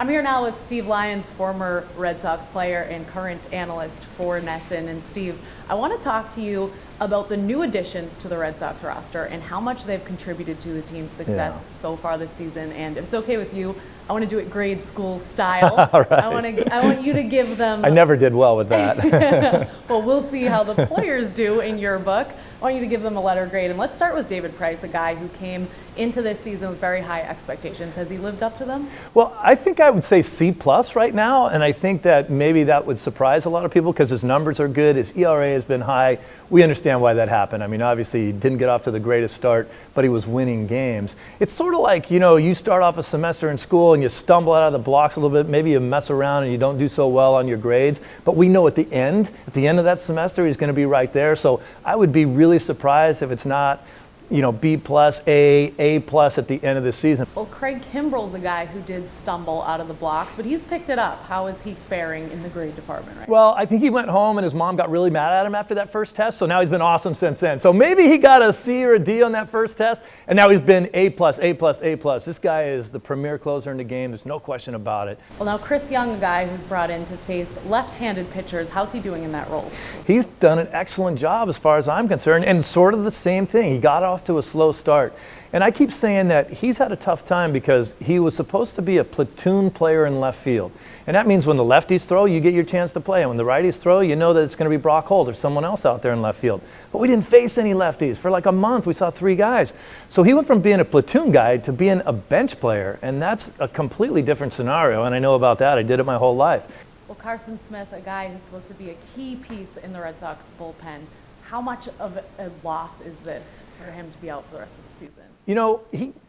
I'm here now with Steve Lyons, former Red Sox player and current analyst for NESN. And Steve, I want to talk to you about the new additions to the Red Sox roster and how much they've contributed to the team's success so far this season. And if it's okay with you, I want to do it grade school style. All right. I want you to give them. I never did well with that. Well, we'll see how the players do in your book. I want you to give them a letter grade. And let's start with David Price, a guy who came into this season with very high expectations. Has he lived up to them? Well, I think I would say C+ right now, and I think that maybe that would surprise a lot of people because his numbers are good, his ERA has been high. We understand why that happened. I mean, obviously he didn't get off to the greatest start, but he was winning games. It's sort of like, you start off a semester in school and you stumble out of the blocks a little bit, maybe you mess around and you don't do so well on your grades, but we know at the end of that semester he's going to be right there. So I would be really surprised if it's not B+, A+ at the end of the season. Well, Craig Kimbrell's a guy who did stumble out of the blocks, but he's picked it up. How is he faring in the grade department right now? Well, I think he went home and his mom got really mad at him after that first test, so now he's been awesome since then. So maybe he got a C or a D on that first test, and now he's been A+, A+, A+. This guy is the premier closer in the game. There's no question about it. Well, now Chris Young, a guy who's brought in to face left-handed pitchers, how's he doing in that role? He's done an excellent job as far as I'm concerned, and sort of the same thing. He got off to a slow start. And I keep saying that he's had a tough time because he was supposed to be a platoon player in left field. And that means when the lefties throw, you get your chance to play. And when the righties throw, you know that it's going to be Brock Holt or someone else out there in left field. But we didn't face any lefties. For like a month, we saw 3 guys. So he went from being a platoon guy to being a bench player. And that's a completely different scenario. And I know about that. I did it my whole life. Well, Carson Smith, a guy who's supposed to be a key piece in the Red Sox bullpen, how much of a loss is this for him to be out for the rest of the season?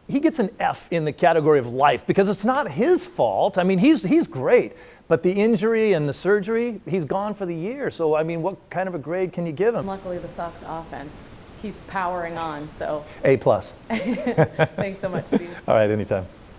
He gets an F in the category of life because it's not his fault. I mean, he's great, but the injury and the surgery, he's gone for the year. So, I mean, what kind of a grade can you give him? Luckily, the Sox offense keeps powering on, so. A+. Thanks so much, Steve. All right, anytime.